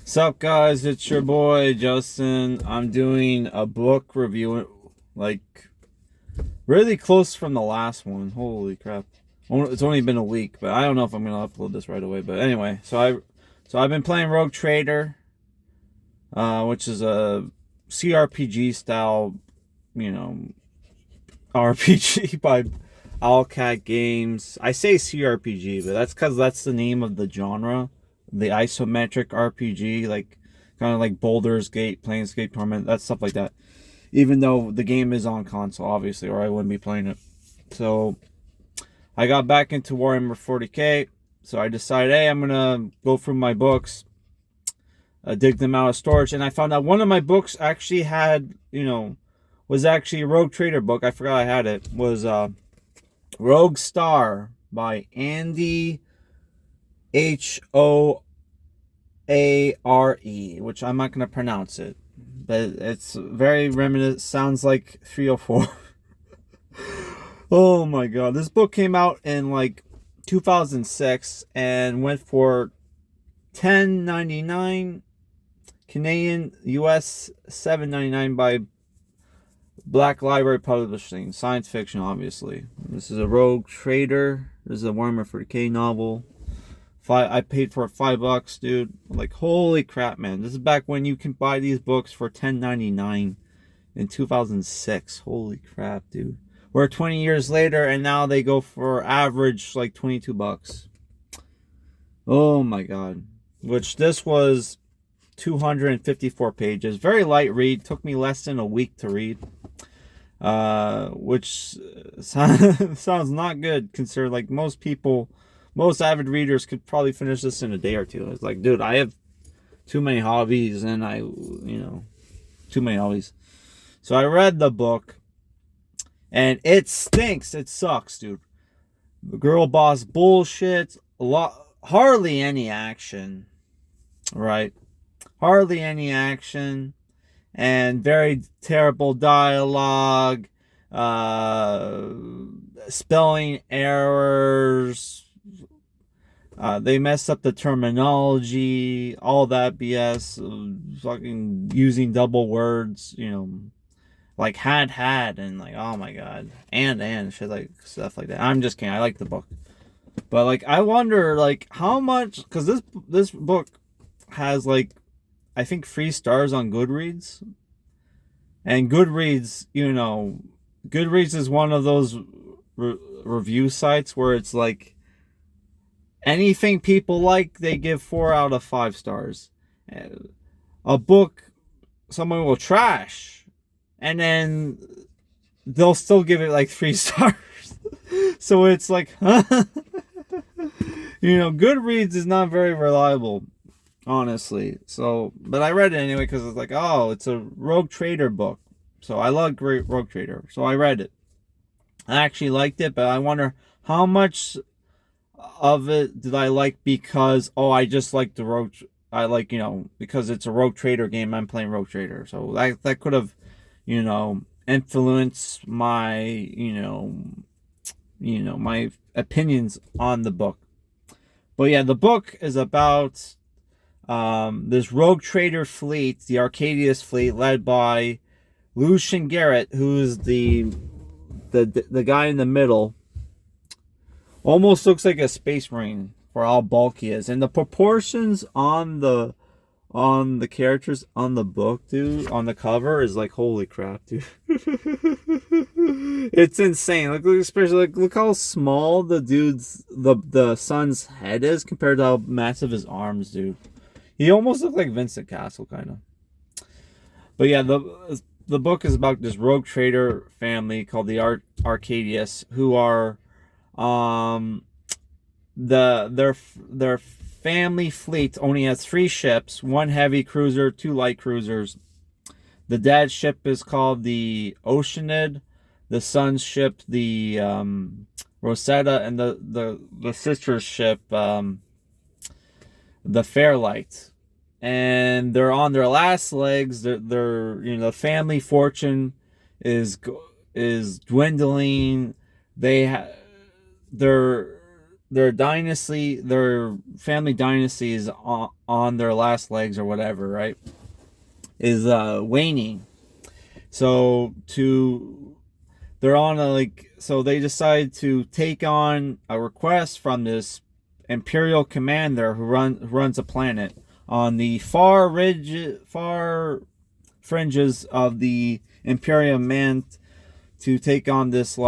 Sup guys, it's your boy Justin. I'm doing a book review, like really close from the last one. Holy crap. It's only been a week, but I don't know if I'm gonna upload this right away. But anyway, I've been playing Rogue Trader, which is a CRPG style, you know, RPG by Owlcat Games. I say CRPG, but that's because that's the name of the genre, the isometric RPG, like kind of like Baldur's Gate, Planescape Torment, that stuff like that. Even though the game is on console, obviously, or I wouldn't be playing it. So I got back into Warhammer 40k. So I decided, hey, I'm gonna go through my books, dig them out of storage, and I found out one of my books actually had, was actually a Rogue Trader book. I forgot I had it. Was Rogue Star by Andy Hoare, which I'm not gonna pronounce it, but it's very reminiscent. Sounds like 304. Oh my god, this book came out in like 2006 and went for 10.99 Canadian, US 7.99 by Black Library Publishing. Science fiction, obviously. This is a Rogue Trader. This is a Warhammer 40k novel. I paid for it $5, dude. Like, holy crap, man! This is back when you can buy these books for 10.99 in 2006. Holy crap, dude. We're 20 years later, and now they go for average like $22. Oh my god! Which this was 254 pages. Very light read. Took me less than a week to read. Which sounds not good considering like most avid readers could probably finish this in a day or two. It's like, dude, I have too many hobbies and too many hobbies. So I read the book and it stinks. It sucks, dude. The girl boss bullshit. Hardly any action, right? Hardly any action and very terrible dialogue, spelling errors. They messed up the terminology, all that BS, fucking using double words, like had, and like, oh my god, and shit, like stuff like that. I'm just kidding. I like the book, but like, I wonder, like, how much, because this book has like, I think 3 stars on Goodreads. And Goodreads, Goodreads is one of those review sites where it's like anything people like, they give 4 out of 5 stars. A book someone will trash, and then they'll still give it like 3 stars. So it's like, huh? Goodreads is not very reliable, honestly. So, but I read it anyway because it's like, oh, it's a Rogue Trader book. So I love great Rogue Trader. So I read it. I actually liked it, but I wonder how much of it did I like because, oh, I just like the Rogue. I like, because it's a Rogue Trader game. I'm playing Rogue Trader, so that could have, influenced my, my opinions on the book. But yeah, the book is about this Rogue Trader fleet, the Arcadius fleet, led by Lucian Garrett, who's the guy in the middle. Almost looks like a space marine for how bulky he is, and the proportions on the characters on the book, dude, on the cover is like, holy crap, dude. It's insane. Like, especially look how small the son's head is compared to how massive his arms, dude. He almost looked like Vincent Castle, kind of. But yeah, the book is about this rogue trader family called the Arcadius, who are um their family fleet only has 3 ships, 1 heavy cruiser, 2 light cruisers. The dad's ship is called the Oceanid, the son's ship the Rosetta, and the sister's ship the Fairlight. And they're on their last legs. They're the family fortune is dwindling. They're their dynasty, their family dynasty is on their last legs or whatever, right? Is waning. So they're on a so they decide to take on a request from this imperial commander who runs a planet on the far fringes of the Imperial Man to take on this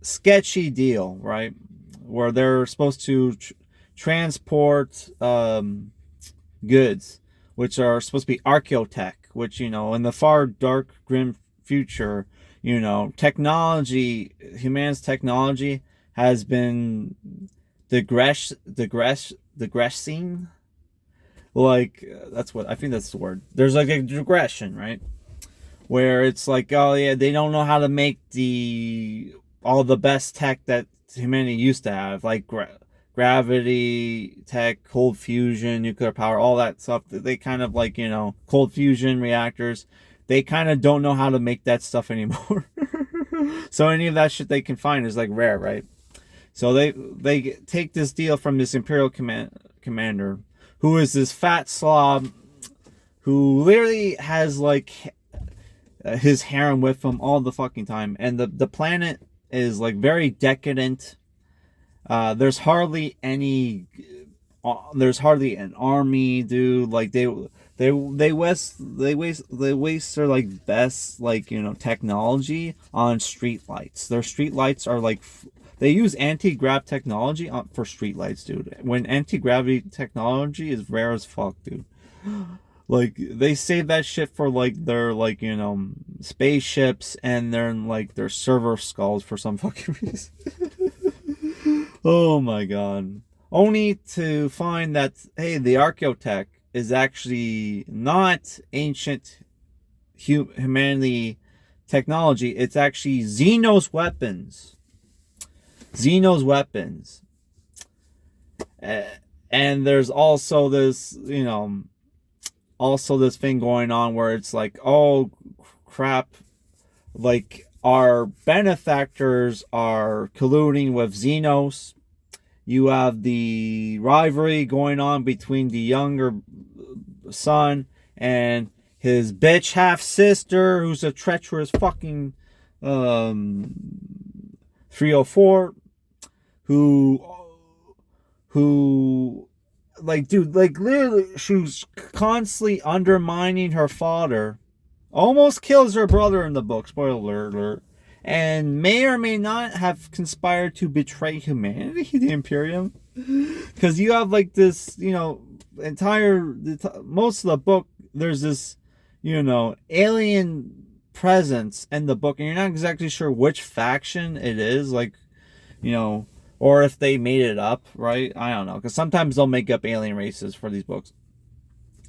sketchy deal, right? Where they're supposed to transport goods, which are supposed to be archaeotech, which in the far dark grim future, human's technology has been digressing. That's what I think that's the word. There's like a digression, right? Where it's like, oh yeah, they don't know how to make all the best tech that humanity used to have, like gravity tech, cold fusion, nuclear power, all that stuff. They kind of cold fusion reactors. They kind of don't know how to make that stuff anymore. So any of that shit they can find is rare, right? So they take this deal from this Imperial commander, who is this fat slob who literally has his harem with him all the fucking time, and the planet is very decadent. There's hardly an army, dude. They waste their best technology on street lights. Their street lights are they use anti-grav technology for street lights, dude. When anti-gravity technology is rare as fuck, dude. They save that shit for their spaceships and their server skulls for some fucking reason. Oh my god. Only to find that, hey, the archaeotech is actually not ancient humanity technology. It's actually Xenos weapons. And there's also this, thing going on where it's oh crap, our benefactors are colluding with Xenos. You have the rivalry going on between the younger son and his bitch half sister, who's a treacherous fucking 304, who literally she's constantly undermining her father, almost kills her brother in the book, spoiler alert, and may or may not have conspired to betray humanity, the Imperium. Because you have this, most of the book, there's this, alien presence in the book, and you're not exactly sure which faction it is, or if they made it up, right? I don't know, because sometimes they'll make up alien races for these books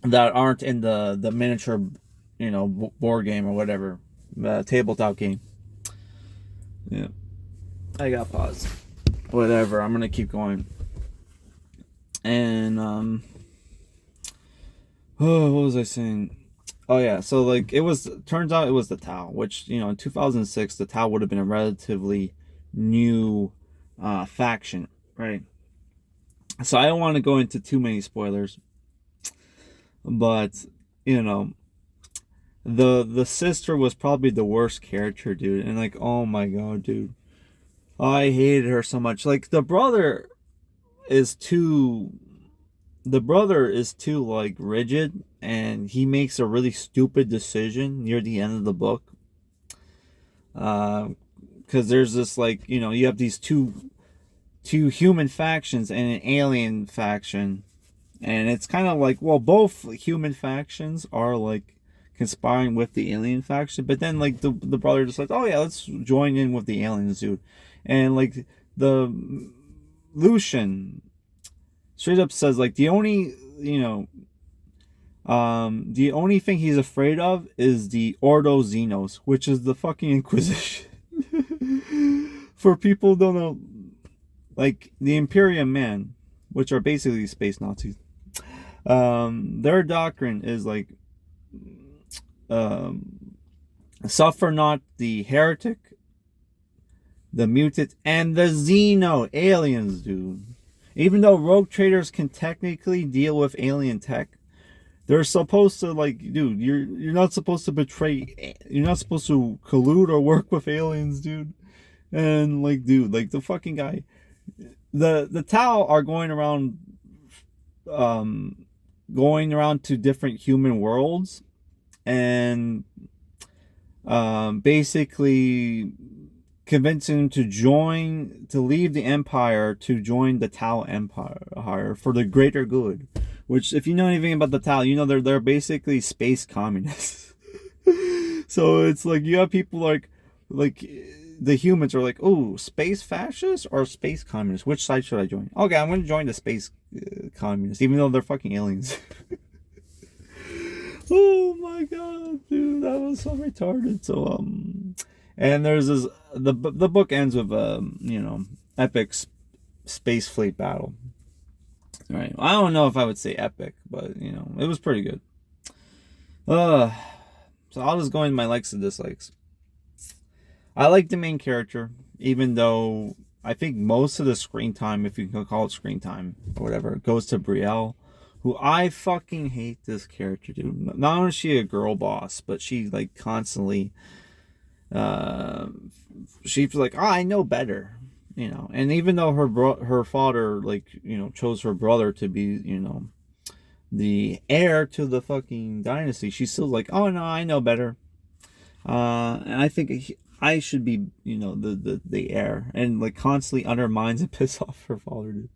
that aren't in the miniature, board game or whatever, tabletop game. Yeah, I got pause. Whatever, I'm gonna keep going. And what was I saying? Oh yeah, so turns out it was the Tau, which in 2006 the Tau would have been a relatively new faction, right? So I don't want to go into too many spoilers, but the sister was probably the worst character, dude. And oh my god, dude, I hated her so much. The brother is too rigid, and he makes a really stupid decision near the end of the book. Because there's this you have these two human factions and an alien faction, and it's kind of both human factions are conspiring with the alien faction, but then the brother just oh yeah, let's join in with the aliens, dude. And the Lucian straight up says the only thing he's afraid of is the Ordo Xenos, which is the fucking Inquisition. For people who don't know, the Imperium Man, which are basically space Nazis, their doctrine is suffer not the heretic the mutants, and the Xeno aliens, dude. Even though rogue traders can technically deal with alien tech, they're supposed to, like, dude, you're not supposed to betray, you're not supposed to collude or work with aliens, dude. And like, dude, like the fucking guy, the Tau are um, going around to different human worlds, and basically convincing him to leave the Empire to join the Tau Empire for the greater good. Which, if you know anything about the Tau, you know they're basically space communists. So it's like you have people like the humans are like, oh, space fascists or space communists? Which side should I join? Okay, I'm going to join the space communists, even though they're fucking aliens. Oh my god, dude, that was so retarded. So and there's this, the book ends with epic space fleet battle. Right. I don't know if I would say epic, but it was pretty good. So I'll just go into my likes and dislikes. I like the main character, even though I think most of the screen time, if you can call it screen time or whatever, goes to Brielle, who I fucking hate this character, dude. Not only is she a girl boss, but she like constantly she's like, oh, I know better. And even though her father, like, chose her brother to be, the heir to the fucking dynasty, she's still like, oh no, I know better. And I think I should be, the heir, and like constantly undermines and piss off her father, dude.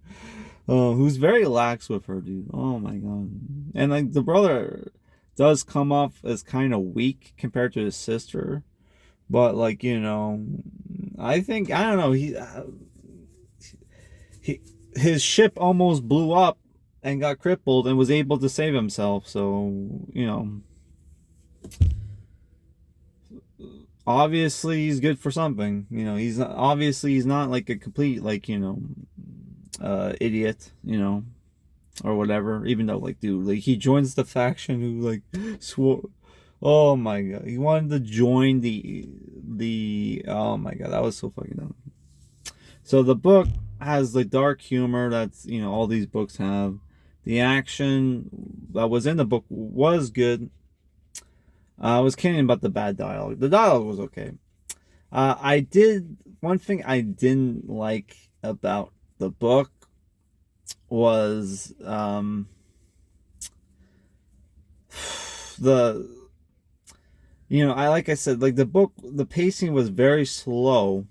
Who's very lax with her, dude. Oh my god. And like the brother does come off as kind of weak compared to his sister, but like I think, I don't know, his ship almost blew up and got crippled and was able to save himself. So obviously he's good for something. He's not like a complete like idiot, or whatever. Even though, like, dude, like he joins the faction who like swore. Oh my god, he wanted to join the. Oh my god, that was so fucking dumb. So the book has the dark humor that's all these books have. The action that was in the book was good. I was kidding about the bad dialogue. The dialogue was okay. One thing I didn't like about the book was like I said, like the pacing was very slow.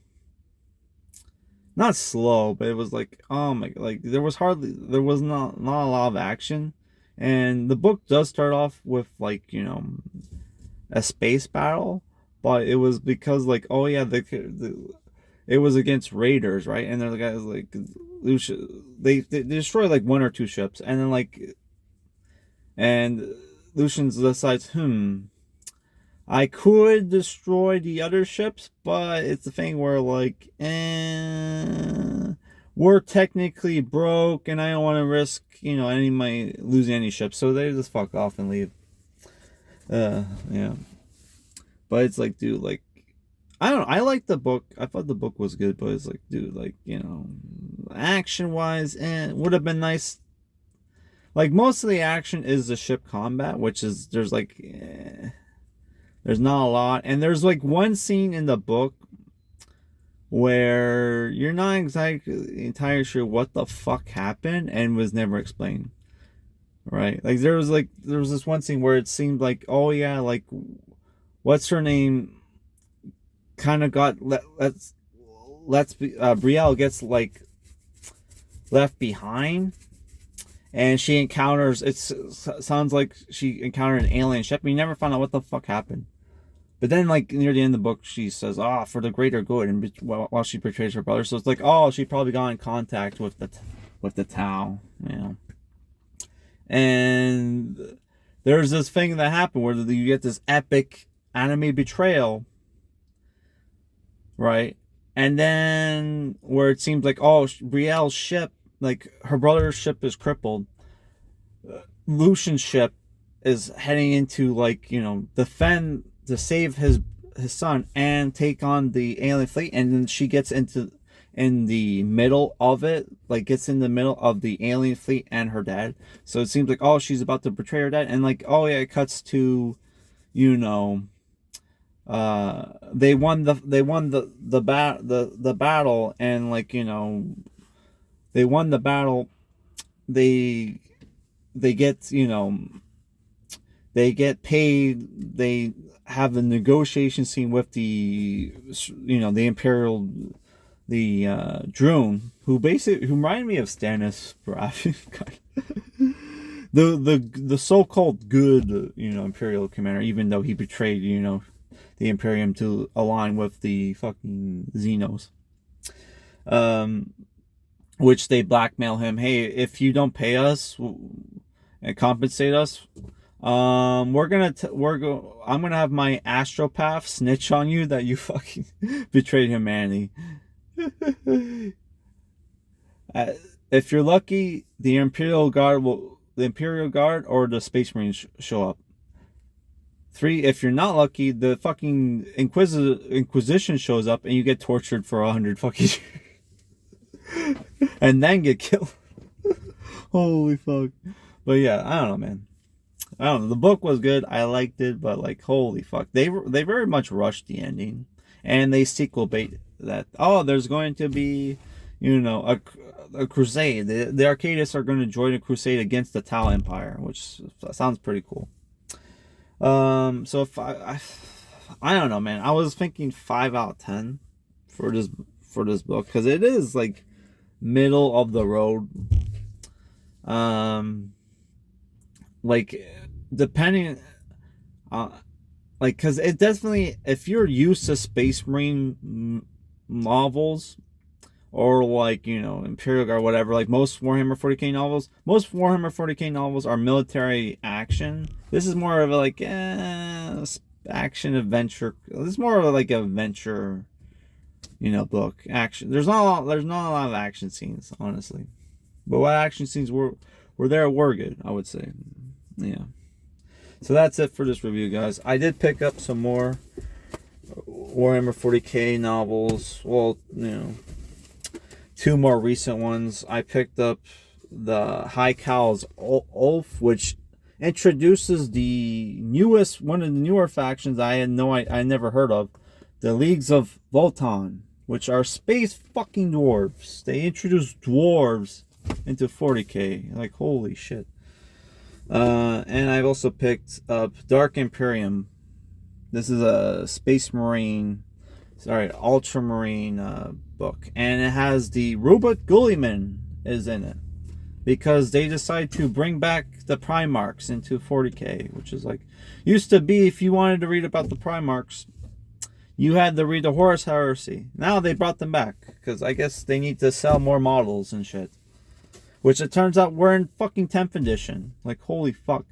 Not slow, but it was like, oh my, like there was not a lot of action. And the book does start off with like, a space battle, but it was because like, oh yeah, it was against raiders, right? And they're the guys like they destroy like one or two ships, and then like, and Lucian decides, I could destroy the other ships, but it's the thing where like, we're technically broke, and I don't want to risk, losing any ships, so they just fuck off and leave. Yeah. But it's like, dude, like, I don't know, I like the book. I thought the book was good, but it's like, dude, like, action wise, would have been nice. Like, most of the action is the ship combat, which is, there's like, there's not a lot. And there's like one scene in the book where you're not exactly entirely sure what the fuck happened and was never explained. Right? Like there was this one scene where it seemed like, oh yeah, like what's her name kind of got Brielle gets like left behind, and she encounters, sounds like she encountered an alien ship, and you never found out what the fuck happened. But then, like, near the end of the book, she says, for the greater good, and while she betrays her brother. So it's like, oh, she probably got in contact with the Tau, And there's this thing that happened where you get this epic anime betrayal, right? And then where it seems like, oh, Brielle's ship, like, her brother's ship is crippled. Lucian's ship is heading into, like, defend, to save his son and take on the alien fleet, and then she gets in the middle of it, like gets in the middle of the alien fleet and her dad. So it seems like, oh, she's about to betray her dad, and like, oh yeah, it cuts to, you know, they won the battle, and like, you know, they won the battle. They get, you know, they get paid. They have a negotiation scene with the, you know, the Imperial, the drone, who reminded me of Stannis, the so-called good, you know, Imperial commander, even though he betrayed, you know, the Imperium to align with the fucking Xenos. Which they blackmail him. Hey, if you don't pay us and compensate us, I'm gonna have my astropath snitch on you that you fucking betrayed humanity. If you're lucky, the Imperial Guard or the Space Marines show up. 3, if you're not lucky, the fucking Inquisition shows up and you get tortured for 100 fucking years. And then get killed. Holy fuck. But yeah, I don't know, man. I don't know. The book was good. I liked it, but like, holy fuck. They very much rushed the ending. And they sequel bait that, oh, there's going to be, you know, a crusade. The Arcadists are going to join a crusade against the Tau Empire, which sounds pretty cool. So if I don't know, man. I was thinking 5 out of 10 for this book, because it is like middle of the road. Like, depending, like, because it definitely, if you're used to Space Marine novels, or like, you know, Imperial or whatever, like most Warhammer 40k novels are military action. This is more of a like action adventure. This is more of like an adventure, you know, book. Action. There's not a lot of action scenes, honestly. But what action scenes were there were good, I would say. Yeah. So that's it for this review, guys. I did pick up some more Warhammer 40k novels. Well, you know, 2 more recent ones. I picked up the High Cal's Ulf, which introduces the newest, one of the newer factions I never heard of, the Leagues of Votann, which are space fucking dwarves. They introduced dwarves into 40k. Like, holy shit. And I've also picked up Dark Imperium. This is a ultramarine book, and it has the Robot Gulliman is in it, because they decided to bring back the Primarchs into 40k, which is like, used to be, if you wanted to read about the Primarchs, you had to read the Horus Heresy. Now they brought them back, because I guess they need to sell more models and shit. Which it turns out we're in fucking 10th edition. Like, holy fuck.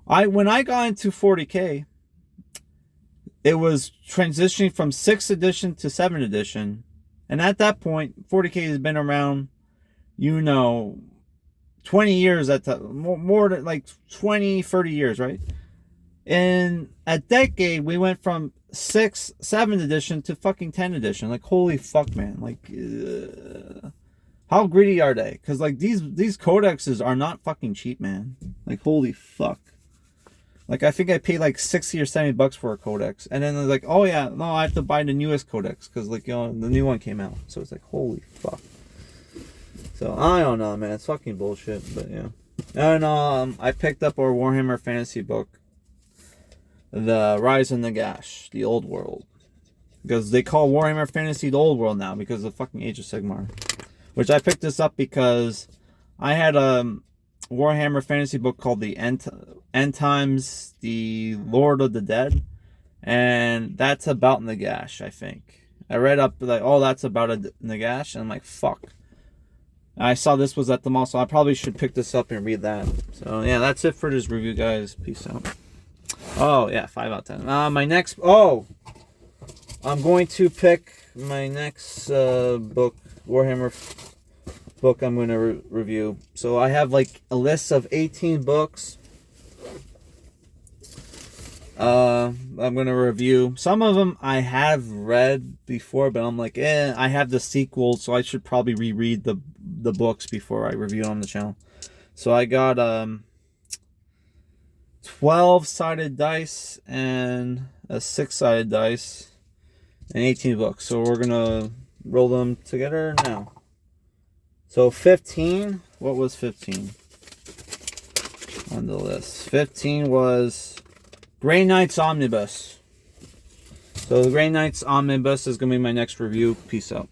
When I got into 40k, it was transitioning from 6th edition to 7th edition. And at that point, 40k has been around, you know, 20 years at the more than like 20, 30 years, right? In a decade, we went from 6th, 7th edition to fucking 10th edition. Like, holy fuck, man. Like, how greedy are they? Because like these codexes are not fucking cheap, man. Like, holy fuck. Like, I think I paid like $60 or $70 for a codex, and then they're like, oh yeah, no, I have to buy the newest codex because, like, you know, the new one came out. So it's like, holy fuck. So I don't know, man. It's fucking bullshit. But yeah. And I picked up our Warhammer fantasy book, The Rise of Nagash, the Old World, because they call Warhammer Fantasy the Old World now because of fucking Age of Sigmar. Which I picked this up because I had a Warhammer fantasy book called The End Times, The Lord of the Dead. And that's about Nagash, I think. I read up like, oh, that's about a Nagash. And I'm like, fuck. I saw this was at the mall, so I probably should pick this up and read that. So yeah, that's it for this review, guys. Peace out. Oh, yeah, 5 out of 10. I'm going to pick my next book, Warhammer book I'm going to review. So I have like a list of 18 books. I'm gonna review some of them. I have read before, but I'm like, I have the sequel, so I should probably reread the books before I review it on the channel. So I got 12-sided dice and a 6-sided dice and 18 books. So we're gonna roll them together now. So 15. What was 15 on the list? 15 was Grey Knights Omnibus. So the Grey Knights Omnibus is going to be my next review. Peace out.